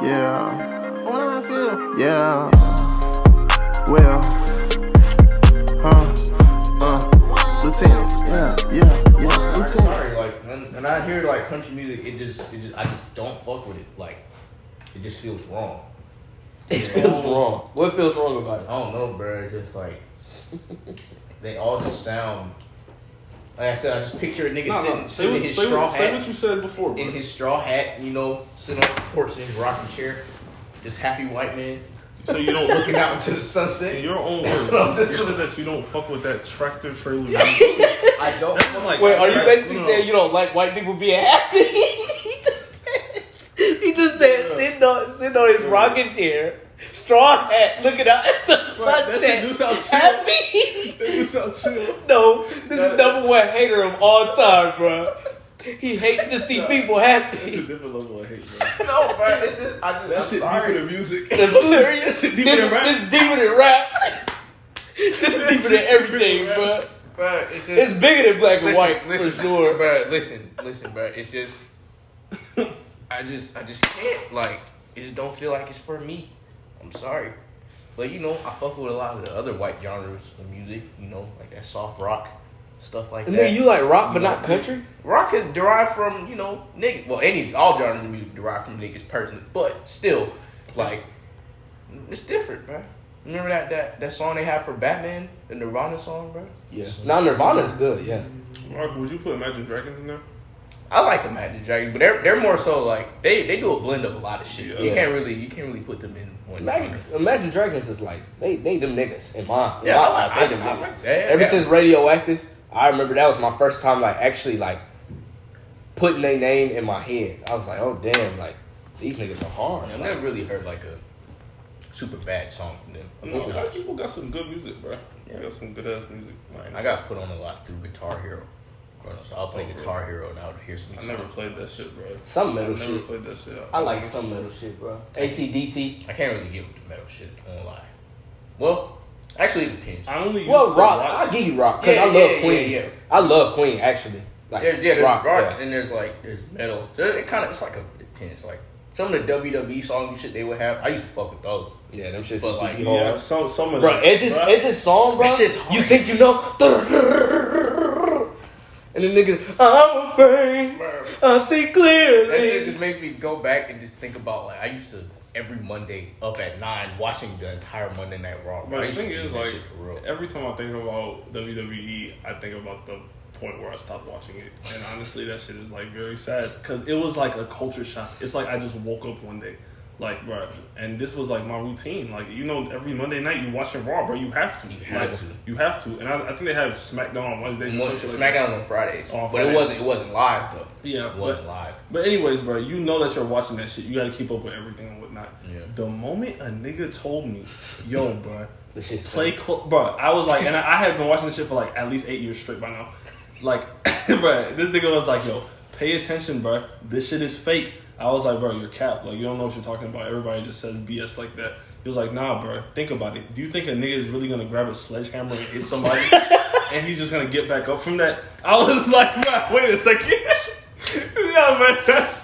Yeah. What do I feel? Yeah. Well. Lieutenant. Yeah. I'm Lieutenant. sorry, like when I hear like country music, I just don't fuck with it. Like it just feels wrong. It feels wrong. What feels wrong about it? I don't know, bro. It's just like they all just sound. Like I said, I just picture a nigga sitting in his straw hat. Say what you said before, bro. In his straw hat, you know, sitting on the porch in his rocking chair. This happy white man. So you don't looking out into the sunset. In your own That's words, what I'm you just said that you don't fuck with that tractor trailer. I don't. Like, wait, are you basically saying you don't like white people being happy? he just said sitting on his rocking chair, straw hat, looking out at the sunset. That shit do sound chill. Happy. That do sound chill. No, this is number one hater of all time, bro. He hates to see people happy. That's a different level of hate, bro. No, bro. It's just That shit deeper than music. That's hilarious. That shit deeper than rap. This is deeper than rap. This is deeper than everything, bro. Bro, it's just It's bigger than black and white, listen, for sure. Bro, listen, bro. It's just I just can't, like, it just don't feel like it's for me. I'm sorry. But you know, I fuck with a lot of the other white genres of music, you know, like that soft rock, stuff like And that. then you like rock but know, not country? Rock is derived from, you know, niggas. Well, all genres of music derived from niggas personally, but still, like, it's different, bro. Remember that song they have for Batman, the Nirvana song, bro? Yeah. Now Nirvana's good, yeah. Mark, would you put Imagine Dragons in there? I like Imagine Dragons, but they're more so like they do a blend of a lot of shit. Yeah. You can't really put them in one. Imagine Dragons is like they them niggas in my eyes. They them I niggas. like that. Ever since Radioactive, I remember that was my first time like actually like putting their name in my head. I was like, oh damn, like these niggas are hard. I've never really heard like a super bad song from them. No, people got some good music, bro. They got some good ass music. I got put on a lot through Guitar Hero. So I'll play Guitar Hero now to hear some I songs. never played that shit, bro. Some metal I never shit. played that shit. I like some metal shit, bro. AC/DC. I can't really get with the metal shit. I won't lie. Well, actually, it depends. I only used Well, to rock. watch- I'll give you rock because Yeah, I love yeah, Queen. yeah. I love Queen actually. Like There's rock, yeah. and there's metal. So it's like a depends. Like some of the WWE songs and shit they would have. I used to fuck with those. Yeah, them shits But used to like, be Yeah, hard. some of Bro, them. Edge's song, bro. That shit's hard. You think you know? And the nigga, I'm afraid, Bro. I see clearly. That shit just makes me go back and just think about like I used to every Monday up at 9 watching the entire Monday Night Raw. But I the used to thing do is, that like, shit for real. every time I think about WWE, I think about the point where I stopped watching it. And honestly, that shit is, like, very sad. Because it was, like, a culture shock. It's like I just woke up one day. Like, bro, and this was, like, my routine. Like, you know, every Monday night you watching Raw, bro. You have to. You have to. And I think they have SmackDown on Wednesdays. SmackDown on Fridays. On But Fridays. it wasn't live though. Yeah, It wasn't live. But anyways, bro, you know that you're watching that shit. You got to keep up with everything and whatnot. Yeah. The moment a nigga told me, yo, bro, This shit's play bro, I was like, and I had been watching this shit for like at least 8 years straight by now. Like, bro, this nigga was like, yo, pay attention, bro. This shit is fake. I was like, bro, you're capped. Like, you don't know what you're talking about. Everybody just says BS like that. He was like, nah, bro, think about it. Do you think a nigga is really gonna grab a sledgehammer and hit somebody and he's just gonna get back up from that? I was like, bro, wait a second. Yeah, man. That's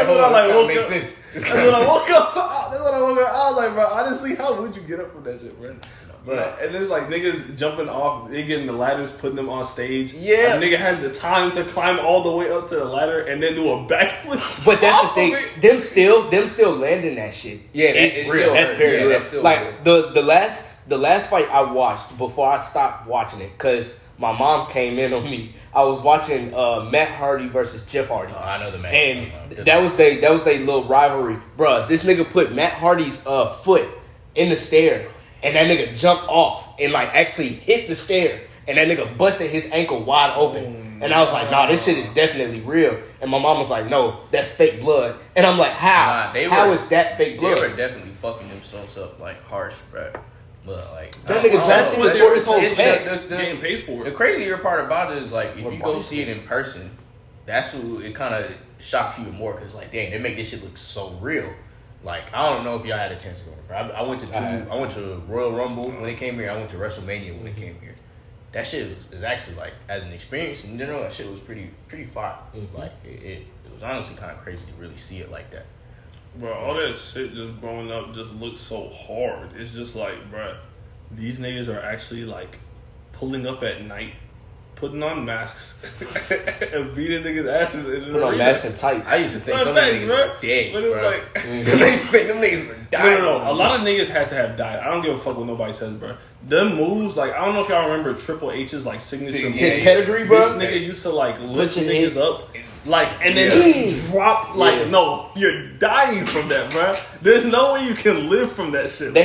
what I like woke up. That's when I woke up. That's when I woke up. I was like, bro, honestly, how would you get up from that shit, bro? Bro, and there's like niggas jumping off, they getting the ladders, putting them on stage. Yeah. A nigga has the time to climb all the way up to the ladder and then do a backflip. But that's the off thing. of it. Them still landing that shit. Yeah, it's it's real. still That's hurt. very Yeah, real. that's still Like the last fight I watched before I stopped watching it because my mom came in on me. I was watching Matt Hardy versus Jeff Hardy. Oh, I know the match. And that was they little rivalry, bruh. This nigga put Matt Hardy's foot in the stair, and that nigga jumped off and like actually hit the stair, and that nigga busted his ankle wide open. And I was like, nah, this shit is definitely real. And my mom was like, no, that's fake blood. And I'm like, how? How is that fake blood? They were definitely fucking themselves up like harsh, bro. But like That nigga Jackson tore his whole head. Getting paid for The it. crazier part about it is like if you go body see it in person, that's who it kind of shocks you more because like dang, they make this shit look so real. Like I don't know if y'all had a chance to go. I went to I went to Royal Rumble when they came here. I went to WrestleMania when they came here. That shit is actually like as an experience in general. That shit was pretty fire. Like it was honestly kind of crazy to really see it like that. Bro, all that shit just growing up just looks so hard. It's just like, bro, these niggas are actually like pulling up at night, putting on masks, and beating niggas' asses in the Put on masks and tights. I used to think some niggas were dead, but bro. it's like, I used to think them niggas were dying. no. A lot of niggas had to have died. I don't give a fuck what nobody says, bro. Them moves, like, I don't know if y'all remember Triple H's like signature move. His pedigree, bro. This nigga used to like lift your niggas head. up, like, and then just drop. Like, no, you're dying from that, bro. There's no way you can live from that shit. They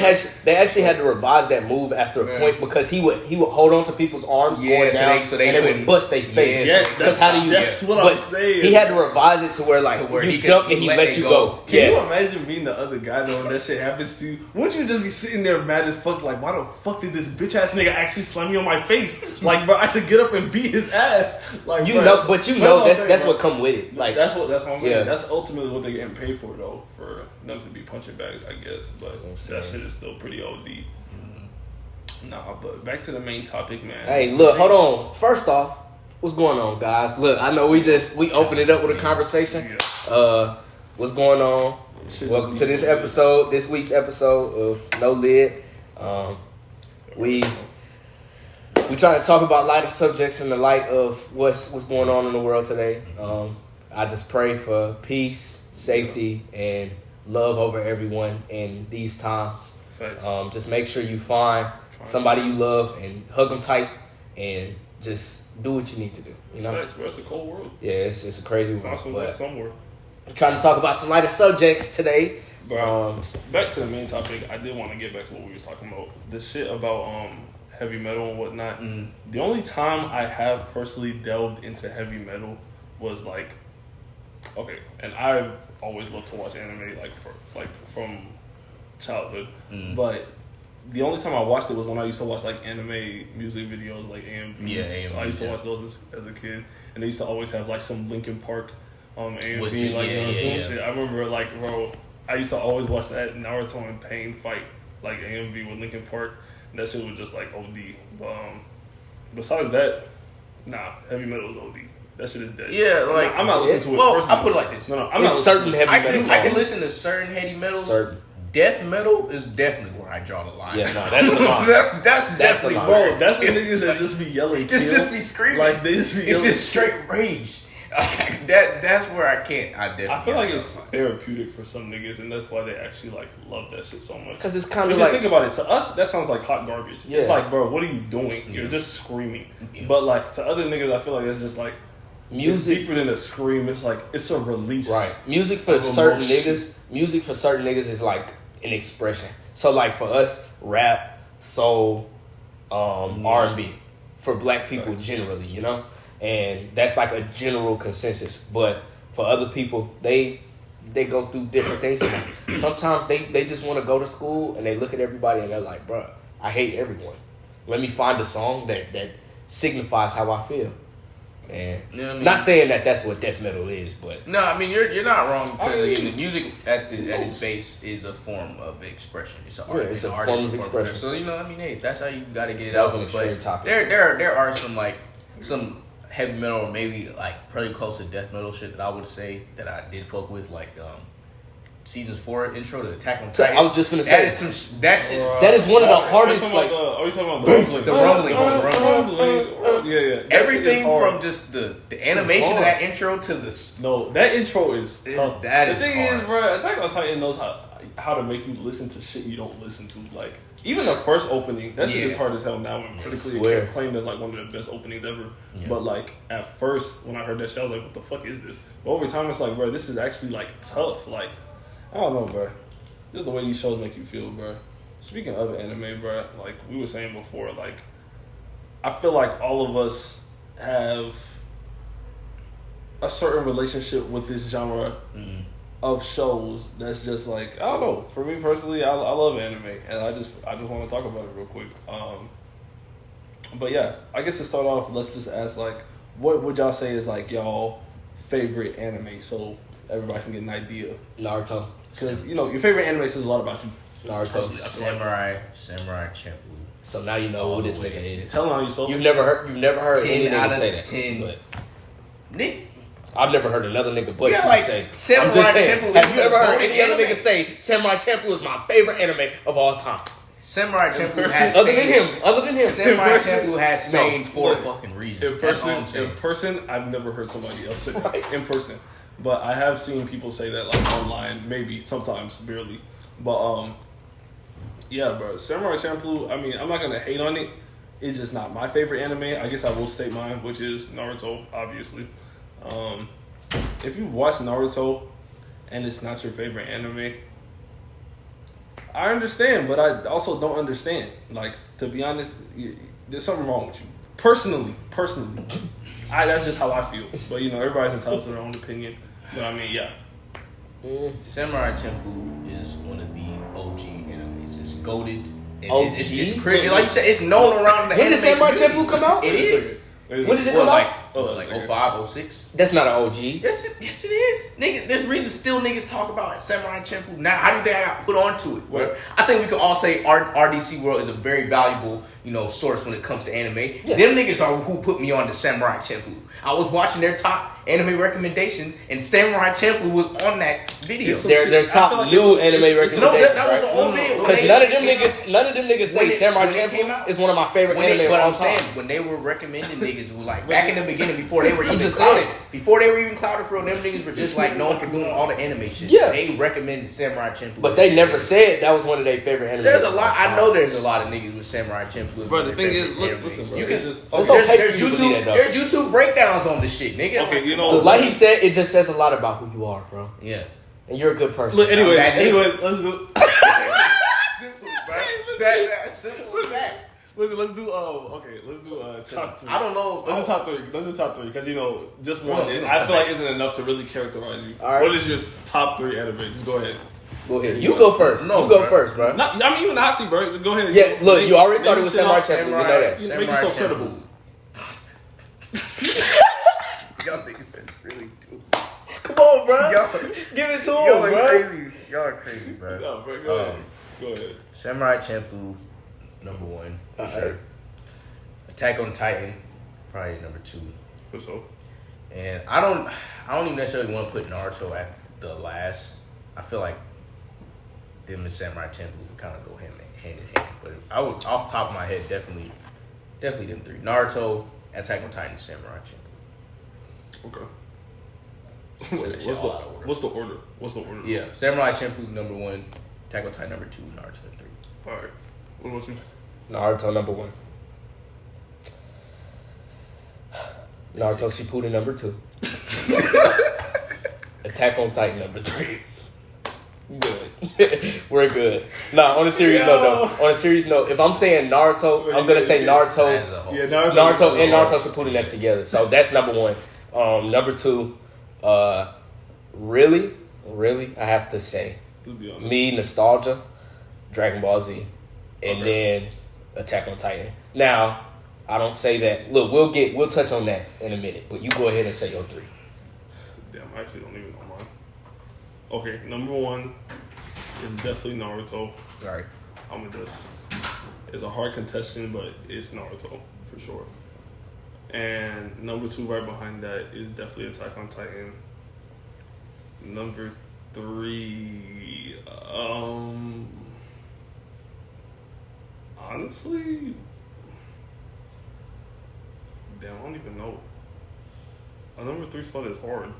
actually had to revise that move after a point because he would hold on to people's arms going down, so they and they would bust their face. Yeah, Because how do you? That's what but I'm saying. He had to revise it to where like you jump and he let you go. Can you imagine being the other guy though when that shit happens to you? Wouldn't you just be sitting there mad as fuck? Like, why the fuck did this bitch ass nigga actually slam me on my face? Like, bro, I should get up and beat his ass. Like, You bro, know, but you know that's what come with it. Like that's what I'm saying. Yeah. That's ultimately what they're getting paid for though, for them to be punching bags, I guess. But that shit is still pretty OD. Nah, but back to the main topic, man. Hey, look, hold on. First off, what's going on, guys? Look, I know we opened it up with a conversation. What's going on? Welcome to this week's episode of No Lid. We trying to talk about lighter subjects in the light of what's going on in the world today. I just pray for peace, safety, and love over everyone in these times. Just make sure you find somebody you love and hug them tight and just do what you need to do. You know, Bro, it's a cold world. Yeah, it's a crazy world. Find somewhere, somewhere. I'm trying to talk about some lighter subjects today. Bro, back to the main topic. I did want to get back to what we was talking about. The shit about heavy metal and whatnot. The only time I have personally delved into heavy metal was like, okay, and I've always loved to watch anime from childhood, but the only time I watched it was when I used to watch like anime music videos, like AMVs. Yeah, AMVs, I used to watch those as a kid, and they used to always have like some Linkin Park AMV, shit. I remember like, bro, I used to always watch that Naruto and Pain fight, like AMV with Linkin Park. And that shit was just like OD. But besides that, nah, heavy metal is OD. That shit is dead. Yeah, like I'm not listening to it. Well, personally. I put it like this. No, I'm It's not certain listening to heavy it. metal. I can listen to certain heavy metals. Certain. Death metal is definitely where I draw the line. Yeah, no, that's the line. that's definitely the line. Bro, that's the It's niggas that just be yelling. It's just be screaming. Like they just be It's yelling. just straight rage. That's where I can't. I feel like it's therapeutic for some niggas, and that's why they actually like love that shit so much. Because it's kind of Because like think about it, to us that sounds like hot garbage. Yeah. It's like, bro, what are you doing? You're just screaming. Yeah. But like to other niggas, I feel like it's just like music. It's deeper than a scream. It's like it's a release. Right. Music for certain niggas is like an expression. So like for us, rap, soul, R&B for black people generally, you know? And that's like a general consensus. But for other people, they go through different things. Sometimes they just want to go to school and they look at everybody and they're like, bro, I hate everyone. Let me find a song that signifies how I feel. And You know what I mean? not saying that that's what death metal is, but No, I mean you're not wrong because the music at its base is a form of expression. It's an art. Yeah, it's a art, form of expression. So you know, I mean, hey, that's how you got to get it That was out. an extreme But topic. there are some heavy metal or maybe like pretty close to death metal shit that I would say that I did fuck with, like Seasons 4 intro to Attack on Titan. I was just gonna say that is one of the hardest. Are you talking about the rumbling? rumbling. Yeah. That Everything shit is hard. from just the animation of that intro to the No, that intro is tough. that the is thing hard. is, bro, Attack on Titan knows how to make you listen to shit you don't listen to. Like even the first opening, that shit is hard as hell now and critically acclaimed as like one of the best openings ever. Yeah. But like at first when I heard that shit, I was like, what the fuck is this? But over time it's like, bro, this is actually like tough. Like I don't know, bro. This is the way these shows make you feel, bro. Speaking of anime, bro, like we were saying before, like I feel like all of us have a certain relationship with this genre of shows that's just like, I don't know. For me personally, I love anime, and I just want to talk about it real quick. But yeah, I guess to start off, let's just ask like, what would y'all say is like y'all favorite anime, so everybody can get an idea. Naruto. Because you know your favorite anime says a lot about you. Naruto. Samurai Champloo. So now you know who this nigga is. Tell on yourself. You've never heard any 10 out nigga of say that. 10. But Nick, I've never heard another nigga but Yeah, you like, say. Samurai I'm just saying. Champloo Have is you ever heard the any other anime. nigga say Samurai Champloo is my favorite anime of all time? Samurai Champloo has Other than him. Samurai In person- Champloo has Spain for a look, fucking reason. In That's all I'm person, saying. I've never heard somebody else say that Right. in person. But I have seen people say that like online, maybe sometimes barely. But yeah, bro, Samurai Champloo. I mean, I'm not gonna hate on it. It's just not my favorite anime. I guess I will state mine, which is Naruto, obviously. If you watch Naruto and it's not your favorite anime, I understand, but I also don't understand. Like, to be honest, there's something wrong with you. Personally, that's just how I feel. But, you know, everybody's entitled to their own opinion. But, I mean, yeah. Samurai Champloo is one of the OG animes. It's goated. OG? It's crazy. Like you said, it's known around the When anime did Samurai community. Champloo come out? It is. When did it Well, come like, out? like 05, 06? That's not an OG. Yes, it is. Niggas, there's reason still niggas talk about Samurai Champloo now. How do you think I got put onto it? What? I think we can all say RDC World is a very valuable, you know, source when it comes to anime. Yeah. Them niggas are who put me on to Samurai Champloo. I was watching their top anime recommendations, and Samurai Champloo was on that video. It's some Their I top feel like new it's- anime it's- No, recommendations. that was right? an old video. Because When none of they- them niggas say when it- Samurai when it came Champloo out- is one of my favorite anime but of all I'm saying, time. when they were recommending niggas who like back in the beginning before they were even just clouded, saying. before they were even clouded for real, them niggas were just like known for doing all the anime shit. Yeah. They recommended Samurai Champloo. But they never said that was one of their favorite anime. There's a lot. I know there's a lot of niggas with Samurai Champloo. Bro, the as thing their is, favorite look, listen, animes. bro, You it's can. just- It's there's, okay there's for you to YouTube. believe that, though. There's YouTube breakdowns on this shit, nigga. Okay, you know, Like he said, it just says a lot about who you are, bro. Yeah. And you're a good person. Look, anyway, Bad nigga. let's do. Simple, bro. That simple as that. Let's do. Let's do top three. I don't know. Let's do top three. Let's do top three because you know just one. No, I feel like isn't enough to really characterize you. All right. What is your top three anime? Just go ahead. Go ahead. You go first. No, you go bro. first, bro. Not, I mean, even Nazi, bro. Go ahead. Yeah, look, Make- you already make started with shit Samurai off. Champloo. You know that. You make it so Samurai credible. Y'all niggas are really do. Come on, bro. Y'all- Give it to Y'all him, are bro. crazy. Y'all are crazy, bro. No, bro. Go ahead. Go ahead. Samurai Champloo, number one, for sure. Attack on Titan, probably number two. For sure. And I don't even necessarily want to put Naruto at the last. I feel like them and Samurai Champloo would kind of go hand in hand. But I would, off the top of my head, definitely them three: Naruto, Attack on Titan, Samurai Champloo. Okay. Say that shit all out of order. What's the order? Yeah, Samurai Champloo number one, Attack on Titan number two, Naruto three. All right. What about you? Naruto number one. Naruto Shippuden number two. Attack on Titan number three. Good. We're good. Nah, on a serious note though. On a serious note, if I'm saying Naruto, I'm gonna say Naruto. As a whole. Yeah, Naruto and Naruto Shippuden that's together. So that's number one. Number two, really, I have to say Let's be honest. me nostalgia, Dragon Ball Z, and then Attack on Titan. Now, I don't say that. Look, we'll touch on that in a minute. But you go ahead and say your three. Damn, I actually don't even know mine. Okay, number one is definitely Naruto. All right. I'm gonna just. It's a hard contestant, but it's Naruto for sure. And number two, right behind that, is definitely Attack on Titan. Number three, honestly, damn, I don't even know. A number three spot is hard.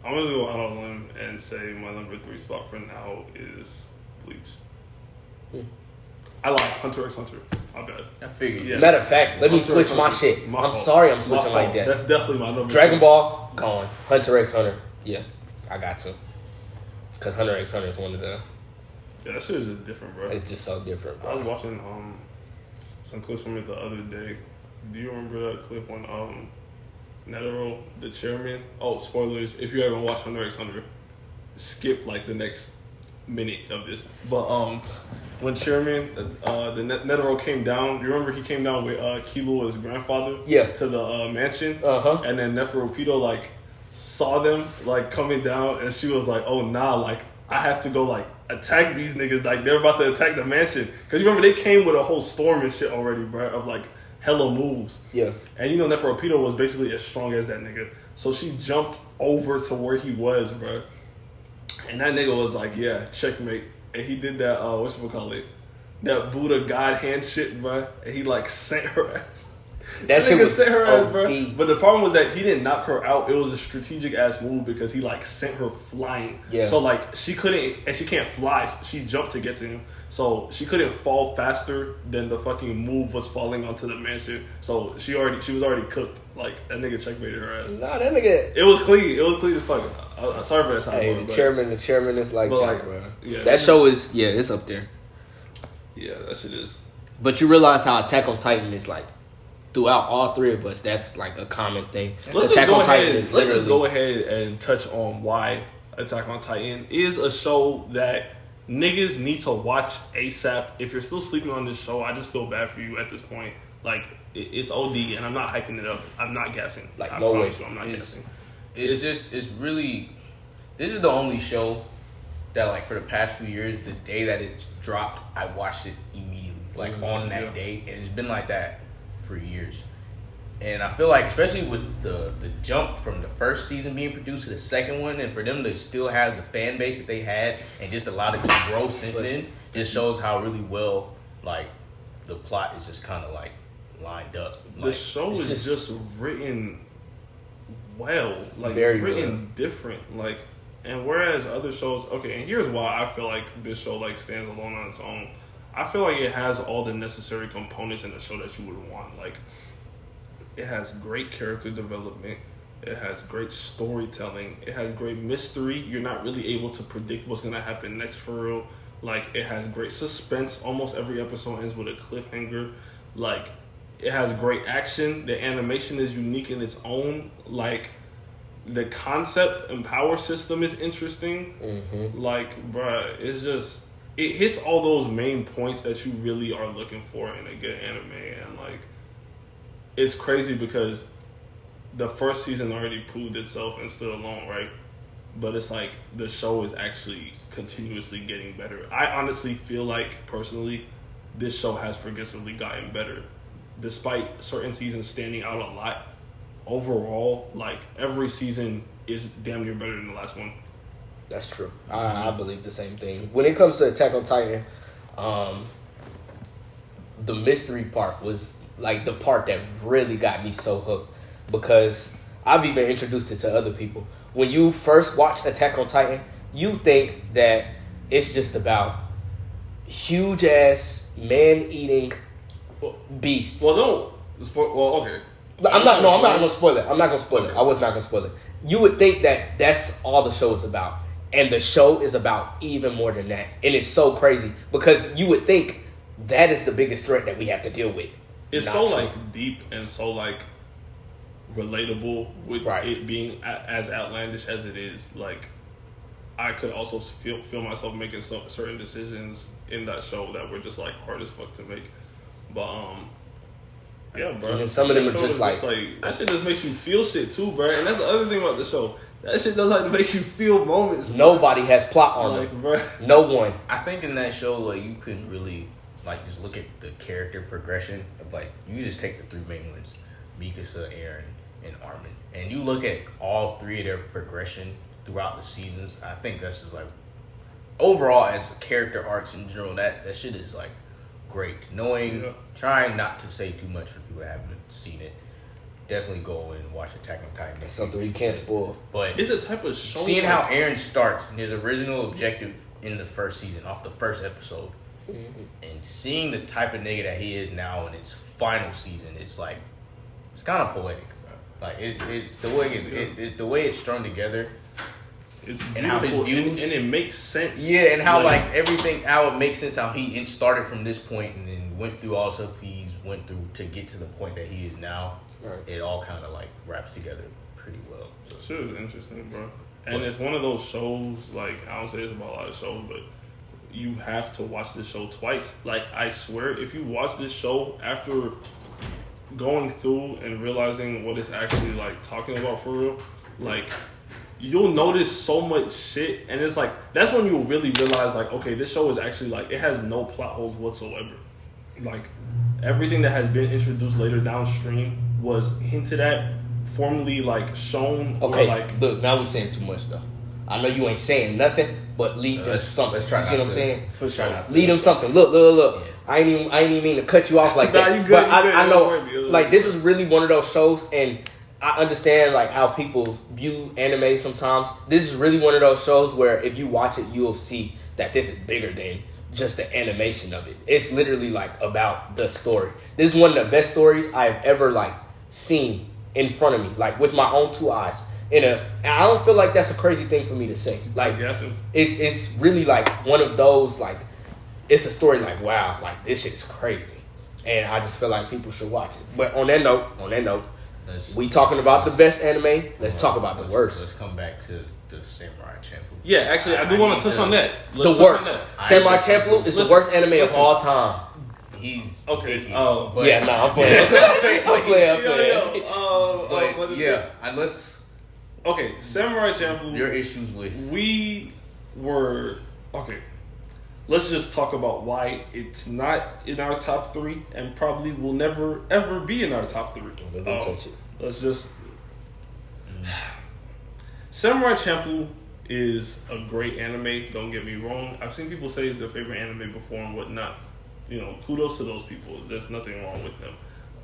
I'm gonna go out on a limb and say my number three spot for now is Bleach. I like Hunter x Hunter. My bad. I figured. Yeah. Matter of fact, let me Hunter switch x my Hunter. shit. My I'm fault. sorry I'm My switching like fault. that. That's definitely my number Dragon two. Ball, gone. Hunter x Hunter. Yeah, I got to. Because Hunter x Hunter is one of the. Yeah, that shit is just different, bro. It's just so different, I was bro. watching some clips from it the other day. Do you remember that clip when Netero, the chairman? Oh, spoilers! If you haven't watched Hunter x Hunter, skip like the next minute of this. But when chairman Netero came down, you remember he came down with Killua, his grandfather, Yeah. to the mansion, Uh-huh. and then Neferupito like saw them like coming down, and she was like, "Oh nah, like I have to go like attack these niggas, like they're about to attack the mansion." Because you remember they came with a whole storm and shit already, bro, of like hella moves. Yeah. And you know Neferopito was basically as strong as that nigga. So she jumped over to where he was, bro. And that nigga was like, yeah, checkmate. And he did that, whatchamacallit, that Buddha God hand shit, bro. And he like sent her ass. That shit nigga was sent her ass, bro. OD. But the problem was that he didn't knock her out. It was a strategic ass move because he like sent her flying. Yeah. So like she couldn't, and she can't fly. So she jumped to get to him. So she couldn't fall faster than the fucking move was falling onto the mansion. So she was already cooked. Like that nigga checkmated her ass. Nah, that nigga. It was clean. It was clean as fuck. Sorry for that side. Hey, the chairman is like but that, like, bro. yeah, that show is it's up there. Yeah, that shit is. But you realize how Attack on Titan is like throughout all three of us. That's like a common thing. Let's Attack on Titan let's is literally. just go ahead and touch on why Attack on Titan is a show that niggas need to watch ASAP. If you're still sleeping on this show, I just feel bad for you at this point. Like it's OD, and I'm not hyping it up. I'm not gassing. Like I no way. promise you, I'm not gassing. It's really. This is the only show that, like, for the past few years, the day that it dropped, I watched it immediately, like on that day, and it's been like that for years. And I feel like, especially with the jump from the first season being produced to the second one, and for them to still have the fan base that they had, and just allowed it to grow since then, just shows how really well, like, the plot is just kind of like lined up. The Like, show is just written well, like Very it's written well. different, like. And whereas other shows, okay, and here's why I feel like this show like stands alone on its own. I feel like it has all the necessary components in the show that you would want. Like, it has great character development. It has great storytelling. It has great mystery. You're not really able to predict what's gonna happen next for real. Like, it has great suspense. Almost every episode ends with a cliffhanger. Like, it has great action. The animation is unique in its own. Like, the concept and power system is interesting. Mm-hmm. Like, bruh, it's just, it hits all those main points that you really are looking for in a good anime. And, like, it's crazy because the first season already proved itself and stood alone, right? But it's like the show is actually continuously getting better. I honestly feel like, personally, this show has progressively gotten better. Despite certain seasons standing out a lot, overall, like, every season is damn near better than the last one. That's true. I believe the same thing. When it comes to Attack on Titan, the mystery part was like the part that really got me so hooked, because I've even introduced it to other people. When you first watch Attack on Titan, you think that it's just about huge ass man eating beasts. Well, okay. I'm not gonna spoil it. I'm not gonna spoil it. I was not gonna spoil it. You would think that that's all the show is about, and the show is about even more than that. And it's so crazy because you would think that is the biggest threat that we have to deal with. It's Not so true. like deep and so like relatable with Right. it being as outlandish as it is. Like, I could also feel myself making certain decisions in that show that were just like hard as fuck to make. But yeah, bro. And then some of them That are show just is like that shit just makes you feel shit too, bro. And that's the other thing about the show. That shit does like make you feel moments. nobody has plot on like, them. bro. No one. I think in that show, like, you couldn't really, like, just look at the character progression of, like, you just take the three main ones, Mikasa, Eren, and Armin, and you look at all three of their progression throughout the seasons. I think that's just, like, overall as character arcs in general, that shit is, like, great. Trying not to say too much for people that haven't seen it. Definitely go and watch Attack on Titan. It's something we can't spoil. But It's a type of show. seeing how Eren starts and his original objective in the first season, off the first episode, and seeing the type of nigga that he is now in its final season, it's like, it's kind of poetic, bro. Like, it's the way the way it's strung together. It's and how his beautiful views- and it makes sense. Yeah, and how like everything, how it makes sense, how he started from this point and then went through all the stuff he's went through to get to the point that he is now. Right. It all kind of like wraps together pretty well. So, Shit is interesting, bro. And it's one of those shows, like, I don't say this about a lot of shows, but you have to watch this show twice. Like, I swear, if you watch this show after going through and realizing what it's actually, like, talking about for real, like, you'll notice so much shit. And it's like, that's when you'll really realize, like, okay, this show is actually, like, it has no plot holes whatsoever. Like, everything that has been introduced later downstream was hinted at, formally like shown. Okay, or like look, now we saying too much though. I know you ain't saying nothing, but lead them something. Let's try you see what I'm saying? For sure. Lead them something. Look. Yeah. I ain't even mean to cut you off like Nah, that. you good, but you good. I know, Don't worry. like, this is really one of those shows, and I understand like how people view anime sometimes. This is really one of those shows where if you watch it, you'll see that this is bigger than just the animation of it. It's literally like about the story. This is one of the best stories I've ever like seen in front of me, like with my own two eyes. And I don't feel like that's a crazy thing for me to say. Like, it's really like one of those, like, it's a story like, wow, like this shit is crazy. And I just feel like people should watch it. But on that note, we talking about the best anime. Let's talk about the worst. Let's come back to the Samurai Champloo. Yeah, actually, I do want to touch on that. The worst. Samurai Champloo is the worst anime of all time. He's okay. picky, I'm playing. I'm playing. But yeah, let's. Okay, Samurai Champloo. Your issues with we were okay. Let's just talk about why it's not in our top 3 and probably will never ever be in our top 3. Touch it. Let's just. Samurai Champloo is a great anime. Don't get me wrong. I've seen people say it's their favorite anime before and whatnot. You know, kudos to those people. There's nothing wrong with them.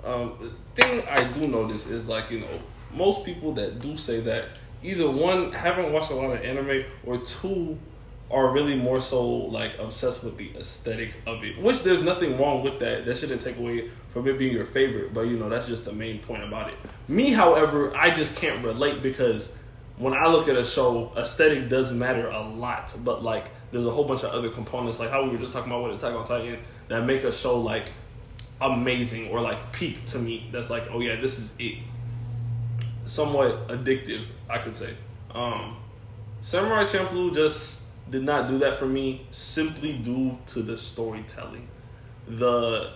The thing I do notice is like, you know, most people that do say that either one haven't watched a lot of anime or two are really more so like obsessed with the aesthetic of it, which there's nothing wrong with that. That shouldn't take away from it being your favorite, but you know, that's just the main point about it. Me, however, I just can't relate because when I look at a show, aesthetic does matter a lot, but like there's a whole bunch of other components, like how we were just talking about with Attack on Titan, that make a show like amazing or like peak to me. That's like, oh yeah, this is it. Somewhat addictive, I could say. Samurai Champloo just did not do that for me, simply due to the storytelling. The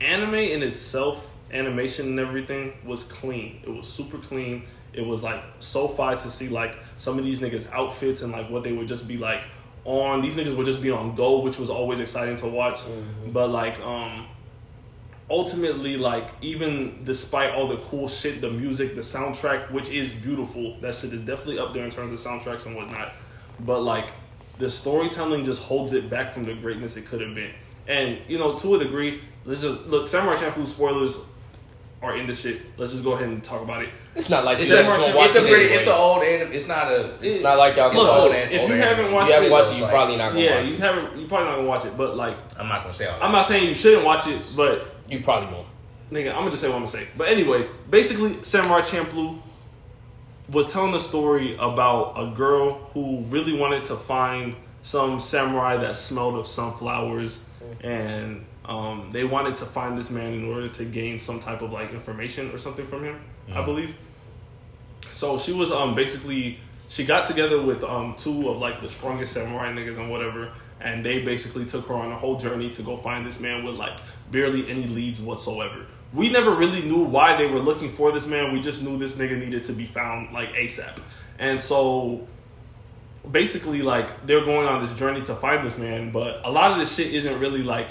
anime in itself, animation and everything, was clean. It was super clean. It was like so fire to see like some of these niggas' outfits and like what they would just be like on. These niggas would just be on go, which was always exciting to watch. Mm-hmm. But like ultimately, like, even despite all the cool shit, the music, the soundtrack, which is beautiful, that shit is definitely up there in terms of soundtracks and whatnot, but like the storytelling just holds it back from the greatness it could have been. And you know, to a degree, let's just look, Samurai Champloo spoilers are in the shit. Let's just go ahead and talk about it. It's not like it's an old anime. It's not like y'all. Look, if you haven't watched it, you probably not gonna watch it. You're probably not gonna watch it. But like, I'm not gonna say all that. I'm not saying you shouldn't watch it, but you probably won't. Nigga, I'm gonna just say what I'm gonna say. But anyways, basically, Samurai Champloo was telling a story about a girl who really wanted to find some samurai that smelled of sunflowers, and they wanted to find this man in order to gain some type of like information or something from him, I believe. So she was basically, she got together with two of like the strongest samurai niggas and whatever, and they basically took her on a whole journey to go find this man with like barely any leads whatsoever. We never really knew why they were looking for this man. We just knew this nigga needed to be found like ASAP. And so basically like they're going on this journey to find this man, but a lot of this shit isn't really like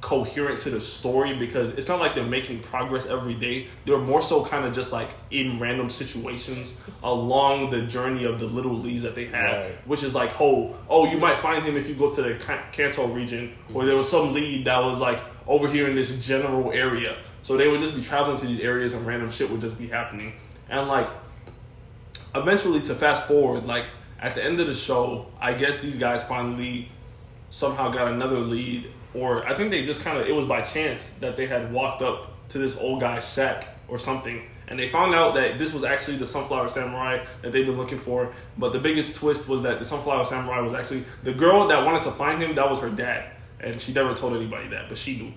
coherent to the story because it's not like they're making progress every day. They're more so kind of just like in random situations along the journey of the little leads that they have, right. Which is like, oh, you might find him if you go to the Kanto region, or there was some lead that was like over here in this general area. So they would just be traveling to these areas and random shit would just be happening. And like eventually, to fast forward, like at the end of the show, I guess these guys finally somehow got another lead. Or I think they just kind of, it was by chance that they had walked up to this old guy's shack or something. And they found out that this was actually the Sunflower Samurai that they've been looking for. But the biggest twist was that the Sunflower Samurai was actually the girl that wanted to find him. That was her dad. And she never told anybody that, but she knew.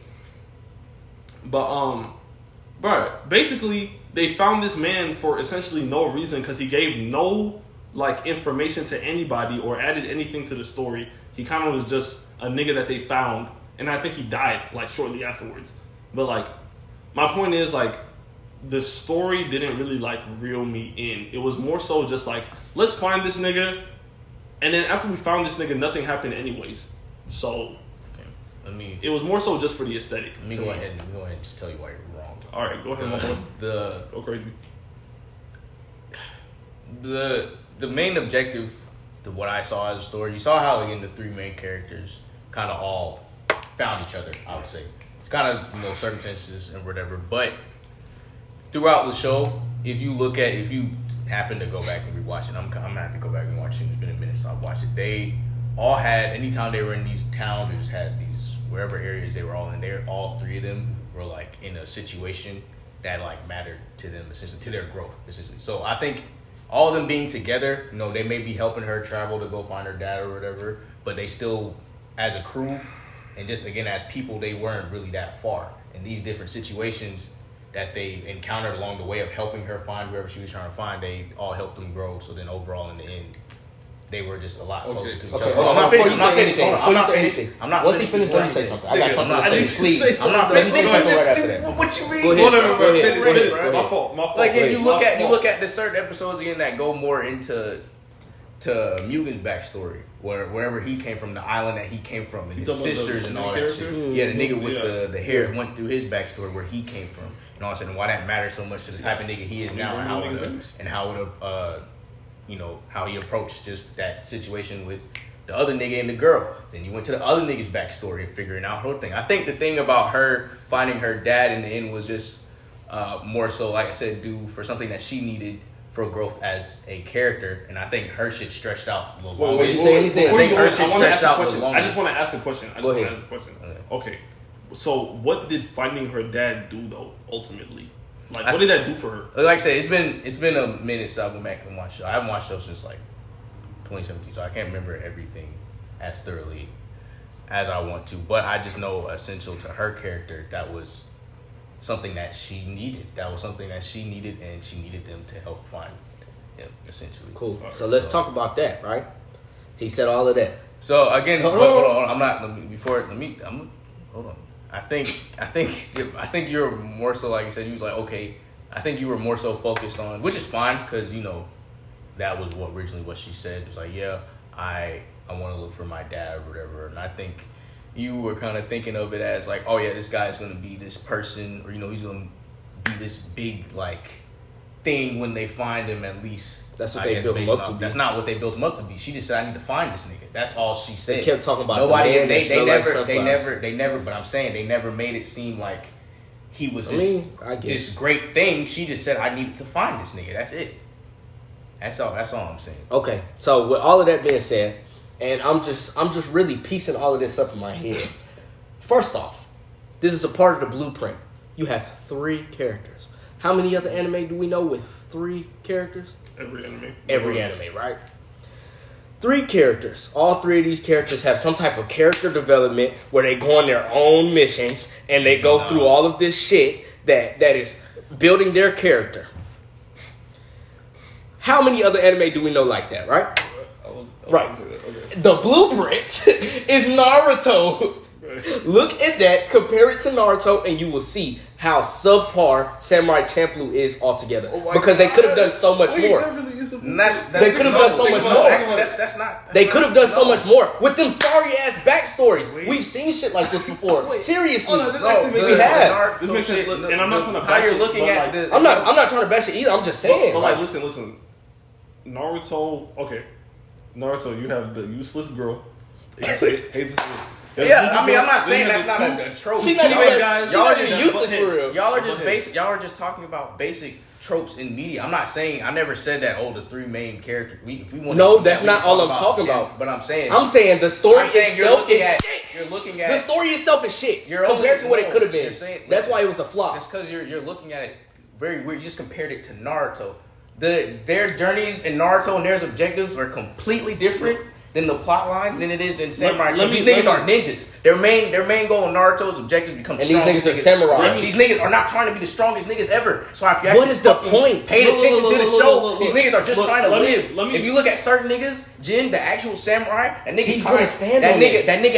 But, basically they found this man for essentially no reason because he gave no like information to anybody or added anything to the story. He kind of was just a nigga that they found. And I think he died, like, shortly afterwards. But, like, my point is, like, the story didn't really, like, reel me in. It was more so just, like, let's find this nigga. And then after we found this nigga, nothing happened anyways. So, It was more so just for the aesthetic. Let me go ahead and just tell you why you're wrong. All right, go ahead, my boy. Go crazy. The main objective to what I saw as a story, you saw how again the three main characters kind of all found each other. I would say it's kind of circumstances and whatever, but throughout the show, if you happen to go back and rewatch it, I'm gonna have to go back and watch it. It's been a minute since I watched it. They all had, anytime they were in these towns, they just had these wherever areas they were all in. All three of them were like in a situation that like mattered to them, essentially to their growth, essentially. So I think all of them being together, they may be helping her travel to go find her dad or whatever, but they still, as a crew and just again as people, they weren't really that far. In these different situations that they encountered along the way of helping her find whoever she was trying to find, they all helped them grow. So then overall, in the end, they were just a lot closer to each other. I'm not finished. Once he finished, let me say something. I got something to say. Please. I'm not finished. Say something right after that. What you mean? Go ahead. My fault. Like if you look at the certain episodes again that go more into Mugen's backstory, wherever he came from, the island that he came from, and his sisters and all that shit. Yeah, the nigga with the hair went through his backstory where he came from, and all of a sudden why that matters so much to the type of nigga he is now, and how he approached just that situation with the other nigga and the girl. Then you went to the other nigga's backstory and figuring out her thing. I think the thing about her finding her dad in the end was just more so, like I said, due for something that she needed for growth as a character, and I think her shit stretched out a little longer. Before you say anything, I just want to ask a question. Go ahead. Okay, so what did finding her dad do though? Ultimately, like what did that do for her? Like I said, it's been a minute since I went back and watched it. I haven't watched those since like 2017, so I can't remember everything as thoroughly as I want to. But I just know essential to her character that was something that she needed. That was something that she needed, and she needed them to help find him, essentially. Cool. So let's talk about that, right? He said all of that. So again, hold on. Hold on. I think you're more so, like you said, you was like, okay, I think you were more so focused on, which is fine, because that was what she said. It was like, yeah, I want to look for my dad or whatever, and I think you were kind of thinking of it as like, oh yeah, this guy's going to be this person, or he's going to be this big like thing when they find him. At least that's what they built him up to be. That's not what they built him up to be. She just said, I need to find this nigga. That's all she said. They kept talking about nobody. The man They never. But I'm saying they never made it seem like he was this great thing. She just said, I needed to find this nigga. That's it. That's all I'm saying. Okay, so with all of that being said, and I'm just really piecing all of this up in my head. First off, this is a part of the blueprint. You have 3 characters. How many other anime do we know with 3 characters? Every anime, right? 3 characters. All 3 of these characters have some type of character development where they go on their own missions and they go through all of this shit that is building their character. How many other anime do we know like that, right? Right. Okay. The blueprint is Naruto. Look at that, compare it to Naruto, and you will see how subpar Samurai Champloo is altogether. Because they could have done so much more. They could have done so much more. They could have done so much more with them sorry ass backstories. We've seen shit like this before. Seriously, we have. This makes sense. And I'm not trying to bash it. How you're looking at this? I'm not trying to bash it either. I'm just saying. But like, listen. Naruto. Okay. Naruto, you have the useless girl. Hate to say it. Yeah, I mean, I'm not saying that's not a trope. She's not even useless for real. Y'all are just basic. Y'all are just talking about basic tropes in media. I'm not saying. I never said that. Oh, the 3 main characters. If we want. No, that's not all I'm talking about. But I'm saying the story itself is shit. You're looking at the story itself is shit compared to what it could have been. That's why it was a flop. It's because you're looking at it very weird. You just compared it to Naruto. Their journeys in Naruto and their objectives are completely different than the plot line than it is in Samurai. These niggas are ninjas. Their main goal in Naruto's objectives become and these niggas are samurai. These niggas are not trying to be the strongest niggas ever. So if you actually what is the point? Paid attention to the show, these niggas are just trying to live. If you look at certain niggas, Jin, the actual samurai, that nigga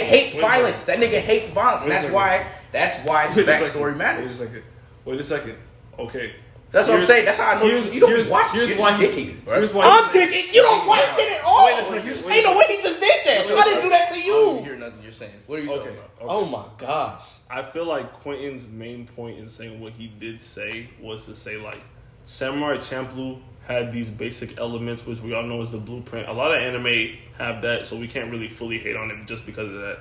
hates violence. That nigga hates violence. And that's why his backstory matters. Wait a second. Okay. That's what I'm saying. That's how I know you don't watch shit. I'm thinking you don't watch it at all. Ain't no way he just did that. I didn't do that to you. saying. What are you talking Okay. about? Oh my gosh. I feel like Quentin's main point in saying what he did say was to say, like, Samurai Champloo had these basic elements, which we all know is the blueprint. A lot of anime have that, so we can't really fully hate on it just because of that.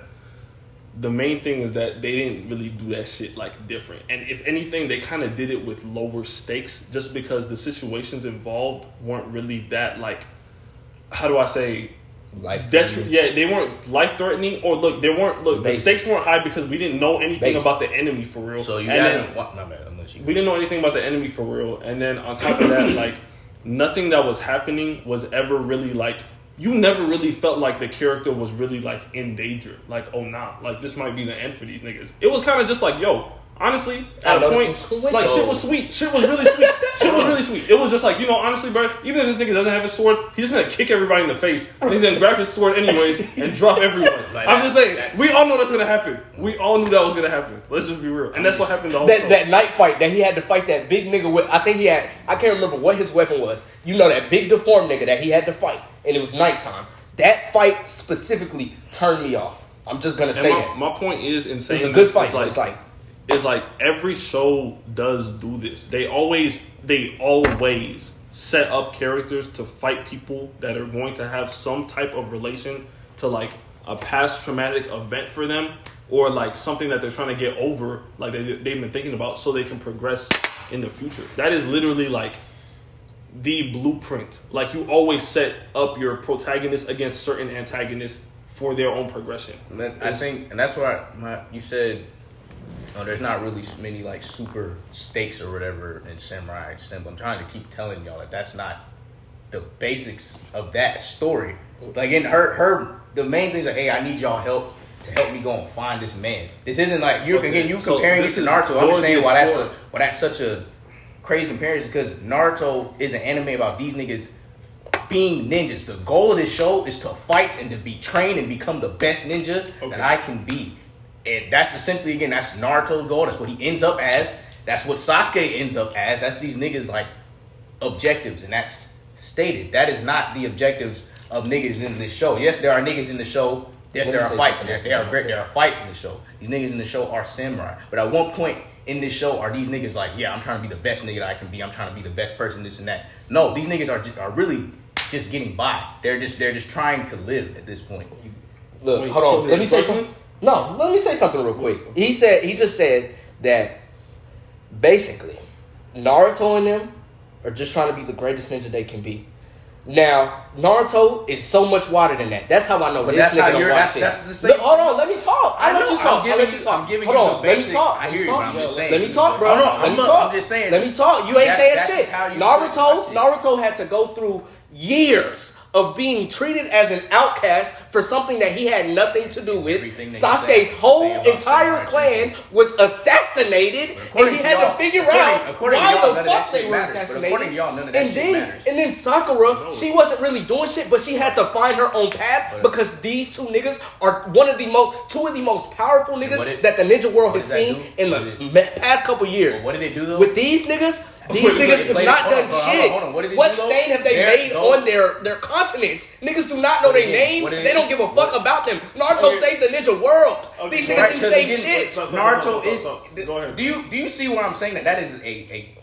The main thing is that they didn't really do that shit, like, different. And if anything, they kind of did it with lower stakes just because the situations involved weren't really that, like, how do I say... Life-threatening. they weren't life-threatening, or the stakes weren't high because we didn't know anything about the enemy for real. So you and got my bad. I'm gonna let you go. we didn't know anything about the enemy for real, and then on top of that, like, nothing that was happening was ever really, like, you never really felt like the character was really, like, in danger. Like, oh nah, like, this might be the end for these niggas. It was kind of just like, yo, honestly, at a point, like, shit was sweet. Shit was really sweet. Shit was really sweet. It was just like, you know, honestly, bro, even if this nigga doesn't have his sword, he's just gonna kick everybody in the face. And he's gonna grab his sword anyways and drop everyone. Like I'm just saying, we all know that's gonna happen. We all knew that was gonna happen. Let's just be real. And that's what happened the whole show. That night fight that he had to fight that big nigga with, I think I can't remember what his weapon was. You know, that big deformed nigga that he had to fight, and it was nighttime. That fight specifically turned me off. I'm just gonna say that. My point is, in saying It was a good this, fight. It's like every show does do this. They always set up characters to fight people that are going to have some type of relation to, like, a past traumatic event for them, or like something that they're trying to get over, like they've been thinking about, so they can progress in the future. That is literally like the blueprint. Like, you always set up your protagonist against certain antagonists for their own progression. I think, and that's why you said, there's not really many, like, super stakes or whatever in Samurai Champloo. I'm trying to keep telling y'all that that's not the basics of that story. Like, in her the main things are, hey, I need y'all help to help me go and find this man. This isn't like comparing it to Naruto. I'm just saying why that's such a crazy comparison, because Naruto is an anime about these niggas being ninjas. The goal of this show is to fight and to be trained and become the best ninja that I can be. And that's essentially, again, that's Naruto's goal. That's what he ends up as. That's what Sasuke ends up as. That's these niggas, like, objectives, and that's stated. That is not the objectives of niggas in this show. Yes, there are niggas in the show. Yes, there are fights. There are fights in the show. These niggas in the show are samurai. But at one point in this show, are these niggas like, yeah, I'm trying to be the best nigga that I can be. I'm trying to be the best person, this and that. No, these niggas are really just getting by. They're just trying to live at this point. Look, Wait, hold so on. Let me say something. No, let me say something real quick. He just said that basically Naruto and them are just trying to be the greatest ninja they can be. Now, Naruto is so much wider than that. That's how I know. But this that's how nigga you're. watch That's it. the same. Look, hold on, let me talk. I know. I'm giving Hold on, you the let basic. me talk. I hear you, but I'm just saying. Let me talk, bro. No, Let me talk. I'm just saying. Let me talk. You ain't saying That's shit. how you Naruto had to go through years of being treated as an outcast for something that he had nothing to do with. Sasuke's whole entire clan was assassinated, and he had to figure out why the fuck they were assassinated. And then Sakura, she wasn't really doing shit, but she had to find her own path because these two niggas are two of the most powerful niggas that the ninja world has seen in the past couple years. What did they do though? With these niggas? These niggas have not done shit. What stain have they made on their continents? Niggas do not know their names. They don't give a fuck about them. Naruto saved the ninja world. These niggas didn't say shit. Naruto is. Go ahead. Do you see where I'm saying that is a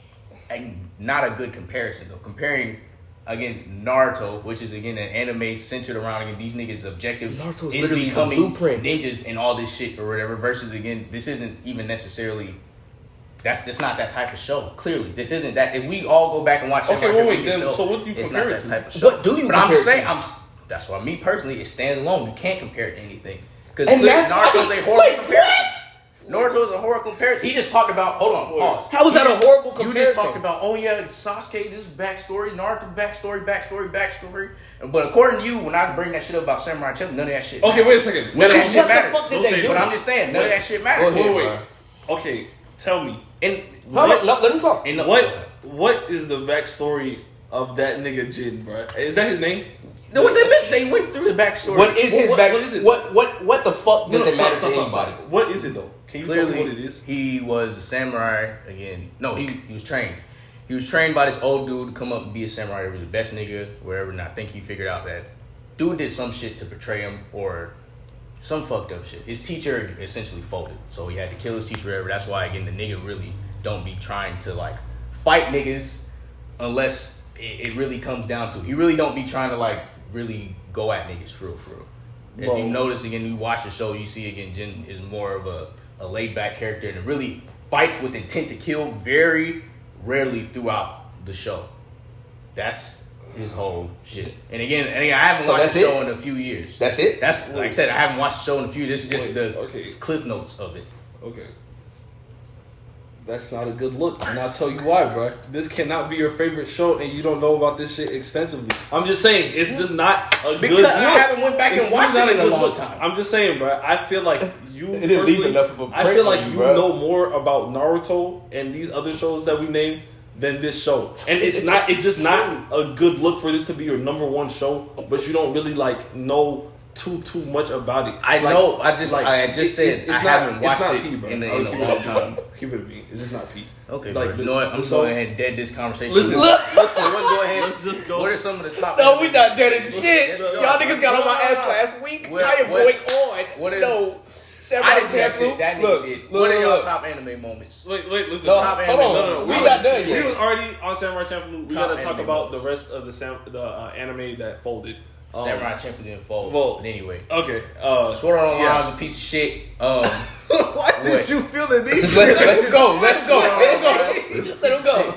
not a good comparison though? Comparing again Naruto, which is again an anime centered around again these niggas' objective Naruto's is literally becoming the blueprint. ninjas and all this shit or whatever. Versus again, this isn't even necessarily. That's not that type of show. Clearly, this isn't that. If we all go back and watch, okay, wait. Then, so what do you compare it to? Type of show. What do you? But compare I'm saying, it to? That's why me personally, it stands alone. You can't compare it to anything because Naruto's a horrible comparison. Naruto's a horrible comparison. He just talked about. Hold on, pause. How was that a horrible comparison? You just talked about. Oh yeah, Sasuke, this backstory, Naruto backstory. But according to you, when I bring that shit up about Samurai Champloo, none of that shit. Okay, wait a second. None of that shit What the matters. fuck did they do? But I'm just saying, none of that shit matters. Wait. Okay, tell me. Let him talk. What is the backstory of that nigga Jin, bro? Is that his name? No, they went through the backstory. What is his back? What is it? What the fuck does it matter to anybody? Stop. What is it though? Can you tell me what it is? He was a samurai again. No, he was trained. He was trained by this old dude to come up and be a samurai. He was the best nigga, wherever. And I think he figured out that dude did some shit to betray him or some fucked up shit. His teacher essentially folded, so he had to kill his teacher. Whatever. That's why again the nigga really don't be trying to like fight niggas unless it really comes down to it. He really don't be trying to like really go at niggas for real. If you notice again, you watch the show, you see again Jin is more of a laid back character and really fights with intent to kill very rarely throughout the show. That's his whole shit. And again, I haven't watched the show in a few years. That's it? That's like I said, I haven't watched the show in a few years. This is just the cliff notes of it. Okay. That's not a good look, and I'll tell you why, bro. This cannot be your favorite show, and you don't know about this shit extensively. I'm just saying, it's just not a good look. I haven't went back and watched it in a long time. I'm just saying, bro. I feel like you it didn't leave enough of a I feel like you you know more about Naruto and these other shows that we named than this show, and it's just not a good look for this to be your number one show, but you don't really like know too much about it. I know. I just said I haven't watched it P, in a long time. Keep it P. It's just not P. Okay, like, bro. You know what? I'm going ahead and dead this conversation. Listen, let's go ahead. Let's just go. What are some of the top? No, we not dead in shit. Y'all niggas got on my ass last week. I am going on. What is? No. I didn't catch it. That nigga did. What are y'all top anime moments? Wait, listen. No, top hold anime. on. We not done We yet. was already on Samurai Champloo. We gotta talk about moments. the rest of the anime that folded. Samurai Champloo didn't fold. Well, but anyway. Okay. Sword Art Online is a piece of shit. Why did you feel the need? Just let him go. Let him go.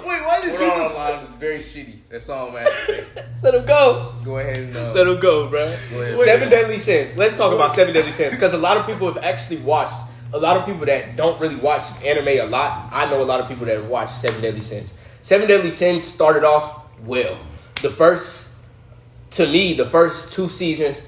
Wait, why did Sword you Art just... Online was very shitty. That's all I'm at to say. Let him go. Let's go ahead and Let him go, bro. Go ahead. 7 Deadly Sins. Let's talk about 7 Deadly Sins because a lot of people have actually watched. A lot of people that don't really watch anime a lot. I know a lot of people that have watched 7 Deadly Sins. 7 Deadly Sins started off well. The first 2 seasons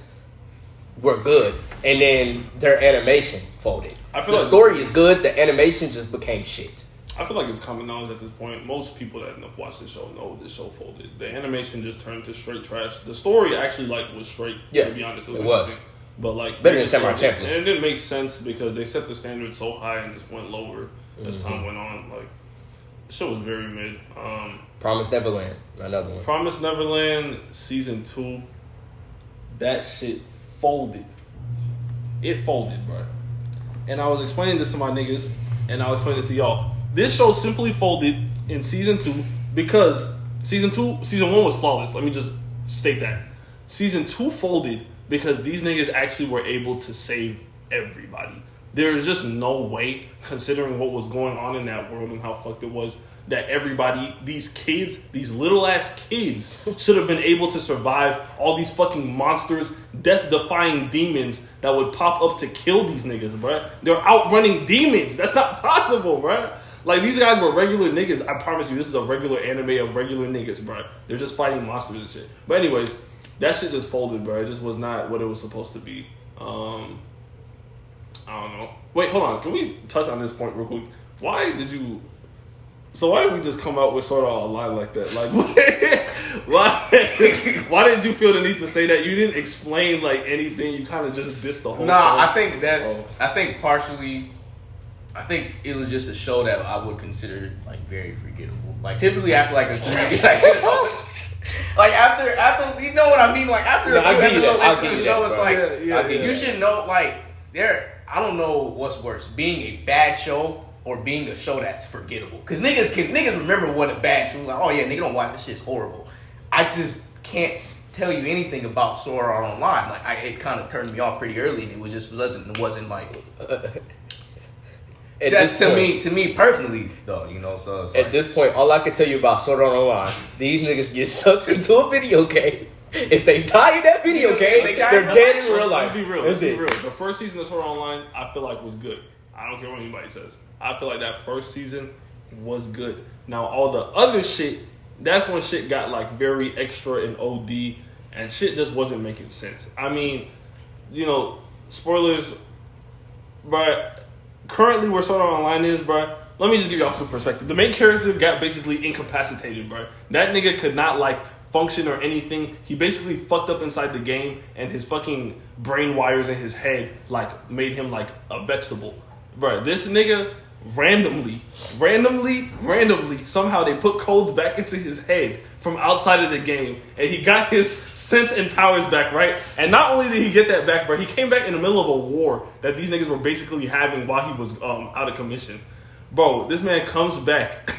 were good, and then their animation folded. I feel the like story is good. The animation just became shit. I feel like it's common knowledge at this point. Most people that watch this show know this show folded. The animation just turned to straight trash. The story actually was straight. Yeah, to be honest, it was. But like better than Samurai Champloo. And it didn't make sense because they set the standard so high and just went lower as time went on. Like the show was very mid. Promised Neverland, another one. Promised Neverland season 2. That shit folded. It folded, bro. And I was explaining this to my niggas, and I was explaining it to y'all. This show simply folded in season 2 because season 1 was flawless. Let me just state that. Season 2 folded because these niggas actually were able to save everybody. There is just no way, considering what was going on in that world and how fucked it was, that everybody, these kids, these little ass kids, should have been able to survive all these fucking monsters, death-defying demons that would pop up to kill these niggas, bruh. They're outrunning demons. That's not possible, bruh. Like, these guys were regular niggas. I promise you, this is a regular anime of regular niggas, bruh. They're just fighting monsters and shit. But anyways, that shit just folded, bruh. It just was not what it was supposed to be. I don't know. Wait, hold on. Can we touch on this point real quick? Why did we just come out with Sword Art Online like that? Like, why did you feel the need to say that? You didn't explain, like, anything. You kind of just dissed the whole show. I think I think it was just a show that I would consider, like, very forgettable. Like, typically after, like, like, after, you know what I mean? Like, after a few episodes into the show, it's like, you should know, like, I don't know what's worse, being a bad show or being a show that's forgettable. Because niggas remember what a bad show was like. Oh yeah, nigga don't watch this shit's horrible. I just can't tell you anything about Sword Art Online. Like it kind of turned me off pretty early, and it wasn't like. That's to me personally though, you know. So it's at this point, all I can tell you about Sword Art Online, these niggas get sucked into a video game. If they die in that video game, they're dead in real life. Let's be real. The first season of Sword Art Online, I feel like was good. I don't care what anybody says. I feel like that first season was good. Now all the other shit, that's when shit got like very extra and OD, and shit just wasn't making sense. I mean, you know, spoilers, but currently where Sword Art Online is, bro. Let me just give y'all some perspective. The main character got basically incapacitated, bro. That nigga could not like function or anything. He basically fucked up inside the game, and his fucking brain wires in his head like made him like a vegetable. Bro, this nigga randomly, somehow they put codes back into his head from outside of the game, and he got his sense and powers back, right? And not only did he get that back, bro, he came back in the middle of a war that these niggas were basically having while he was out of commission. Bro, this man comes back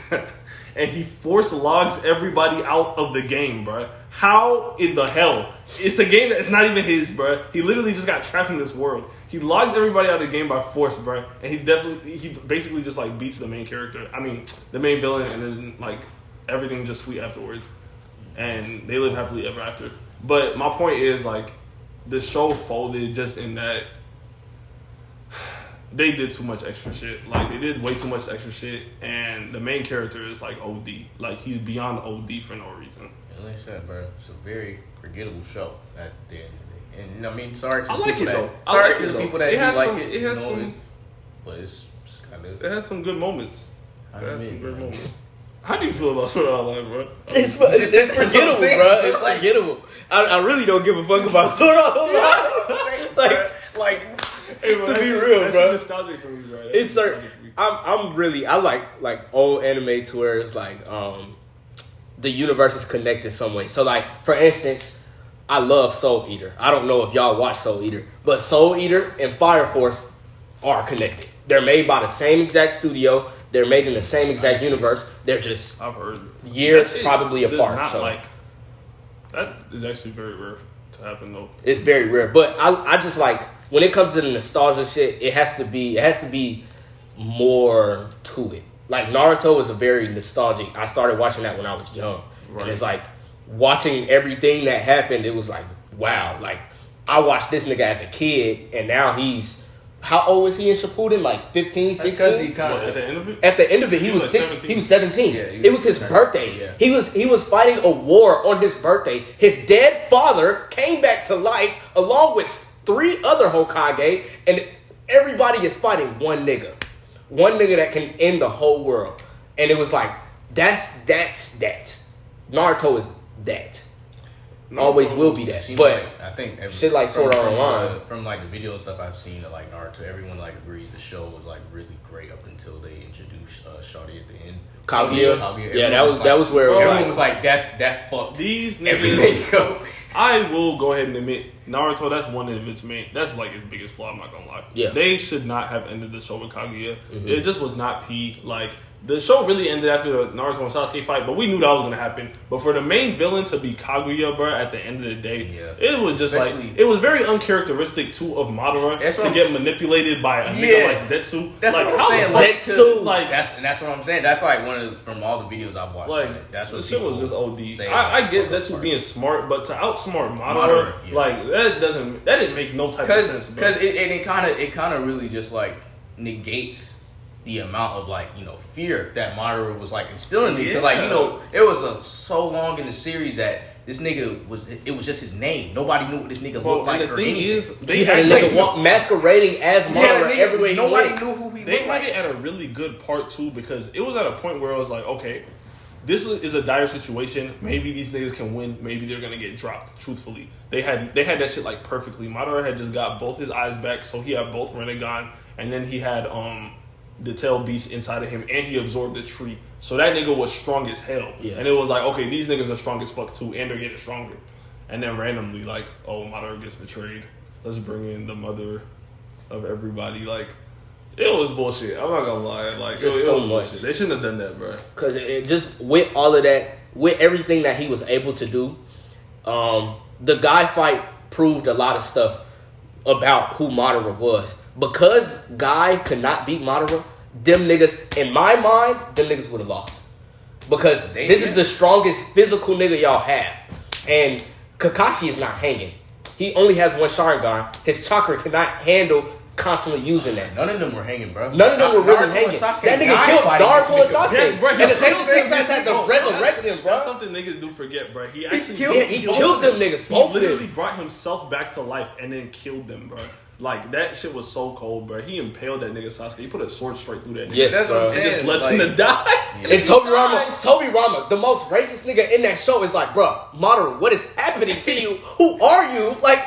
and he force logs everybody out of the game, bro. How in the hell? It's a game that's not even his, bro. He literally just got trapped in this world. He logs everybody out of the game by force, bro. And he basically just like beats the main character. I mean, the main villain, and then like everything just sweet afterwards. And they live happily ever after. But my point is, like, the show folded just in that they did too much extra shit. Like, they did way too much extra shit, and the main character is like OD. Like, he's beyond OD for no reason. Like I said, bro, it's a very forgettable show at the end of the day. And I mean, sorry to the like people it, that, though. sorry to the people that had like some, it. It had some, but it's kind of. It had some good moments. It had some great moments. How do you feel about Sword Art Online, bro? It's forgettable, bro. It's forgettable. I really don't give a fuck about Sword Art Online. like, hey, bro, to be real, that's bro. Nostalgic for me, bro. It's certain. I like old anime to where it's like the universe is connected some way. So like, for instance, I love Soul Eater. I don't know if y'all watch Soul Eater, but Soul Eater and Fire Force are connected. They're made by the same exact studio. They're made in the same exact universe. They're just I've heard years probably apart. Not so like that is actually very rare to happen though. It's very rare. But I just like when it comes to the nostalgia shit, it has to be more to it. Like Naruto is a very nostalgic. I started watching that when I was young. Right. And it's like watching everything that happened, it was like, wow. Like I watched this nigga as a kid and now he's how old was he in Shippuden? Like 15, 16? Because he kind of at the end of it. At the end of it, he was like 17. He was 17. Yeah, it was his birthday. Yeah. He was fighting a war on his birthday. His dead father came back to life along with 3 other Hokage, and everybody is fighting one nigga that can end the whole world. And it was like that's that. Naruto is that. Always will be that. But like, I think shit like Sword Art Online. From like the video and stuff I've seen of like Naruto, everyone like agrees the show was like really great up until they introduced Shawty at the end. Kaguya. Yeah, that was where it was everyone like, was like that fucked these everything niggas. up. I will go ahead and admit Naruto. That's one of its main. That's like his biggest flaw. I'm not gonna lie. Yeah, they should not have ended the show with Kaguya. Mm-hmm. It just was not P. Like the show really ended after the Naruto and Sasuke fight, but we knew that was gonna happen. But for the main villain to be Kaguya, bro, at the end of the day, it was just it was very uncharacteristic too of Madara to get manipulated by a nigga like Zetsu. That's like, what I'm saying. Zetsu, like that's what I'm saying. That's like one of from all the videos I've watched. Like that's what the shit was just OD. I get Zetsu being smart, but to outsmart Madara, like that didn't make no type of sense. Because it kind of really just like negates the amount of like fear that Madara was like instilling me. Because like it was so long in the series that this nigga was just his name. Nobody knew what this nigga looked like. And the thing is, they had a nigga masquerading as Madara everywhere. Nobody knew who he looked like. They had it at a really good part too because it was at a point where I was like, okay, this is a dire situation. Maybe these niggas can win. Maybe they're gonna get dropped. Truthfully, they had that shit like perfectly. Madara had just got both his eyes back, so he had both Rinnegan, and then he had the tail beast inside of him, and he absorbed the tree. So that nigga was strong as hell. Yeah. And it was like, okay, these niggas are strong as fuck too, and they're getting stronger. And then randomly, like, oh, Madara gets betrayed. Let's bring in the mother of everybody. Like, it was bullshit. I'm not gonna lie. Like, it was much. Bullshit. They shouldn't have done that, bro. Because it just, with all of that, with everything that he was able to do, the Guy fight proved a lot of stuff about who Madara was. Because Guy could not beat Madara, them niggas, in my mind, them niggas would have lost. Because this is the strongest physical nigga y'all have. And Kakashi is not hanging. He only has one Sharingan. His chakra cannot handle constantly using that. None of them were hanging, bro. None of them were really hanging. That nigga killed Naruto and Sasuke. Yes, bro. And the Satan Six Pass had to resurrect him, bro. That's something niggas do forget, bro. He actually killed them niggas. Both of them. He literally brought himself back to life and then killed them, bro. Like, that shit was so cold, bro. He impaled that nigga Sasuke. He put a sword straight through that nigga. Yes, bro. And just left him to die. Yeah. And Toby Rama, the most racist nigga in that show is like, bro, Madara, what is happening to you? Who are you? Like,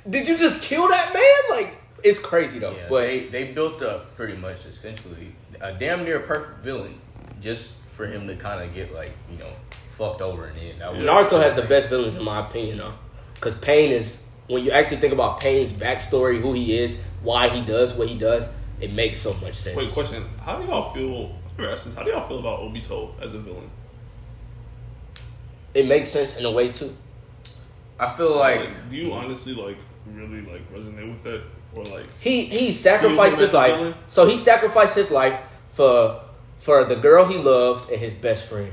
did you just kill that man? Like, it's crazy, though. Yeah, but they built up pretty much, essentially, a damn near perfect villain just for him to kind of get like, you know, fucked over in the end. Naruto has the best villains in my opinion, though, because Pain is, when you actually think about Pain's backstory, who he is, why he does what he does, it makes so much sense. Wait, question: how do y'all feel? How do y'all feel about Obito as a villain? It makes sense in a way too. I feel like do you honestly like really like resonate with that, or like he sacrificed his life? So he sacrificed his life for the girl he loved and his best friend.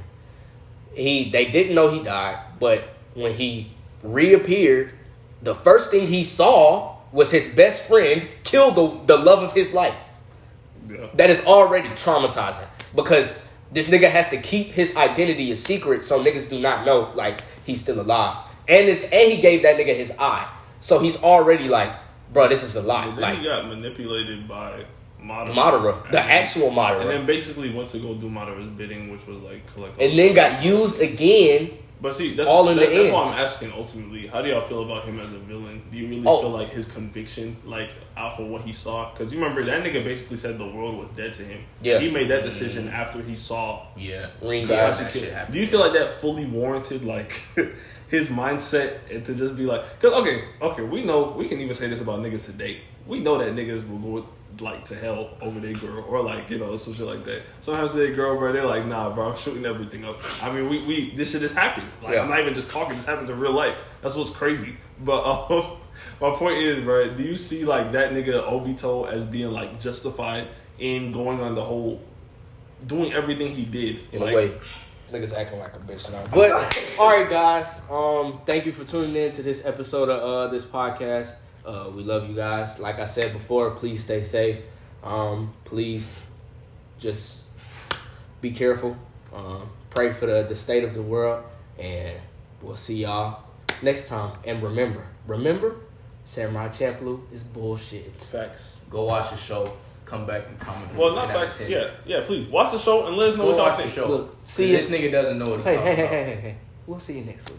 They didn't know he died, but when he reappeared, the first thing he saw was his best friend kill the love of his life. Yeah. That is already traumatizing because this nigga has to keep his identity a secret so niggas do not know like he's still alive. And he gave that nigga his eye. So he's already like, bro, this is a lie. Then like, he got manipulated by Madara, the actual Madara. And then basically went to go do Madara's bidding, which was like collect. And then got used again. But see, that's why I'm asking ultimately, how do y'all feel about him as a villain? Do you really feel like his conviction, like out for what he saw? Because you remember that nigga basically said the world was dead to him. Yeah. He made that decision after he saw. Yeah. Do you feel like that fully warranted, like his mindset, and to just be like, because okay, we know, we can even say this about niggas today. We know that niggas will go like to hell over their girl, or like, you know, some shit like that. Sometimes their girl, bro, they're like, nah, bro, I'm shooting everything up. I mean, we this shit has happened. Like, I'm not even just talking. This happens in real life. That's what's crazy. But my point is, bro, do you see like that nigga Obito as being like justified in going on the whole, doing everything he did in a way? Niggas acting like a bitch now. But all right, guys. Thank you for tuning in to this episode of this podcast. We love you guys. Like I said before, please stay safe. Please just be careful. Pray for the state of the world. And we'll see y'all next time. And remember, Samurai Champloo is bullshit. Facts. Go watch the show. Come back and comment. Well, not facts. Yeah. Please watch the show and let us know what y'all think. Look, see, this nigga doesn't know what he's talking about. Hey. We'll see you next week.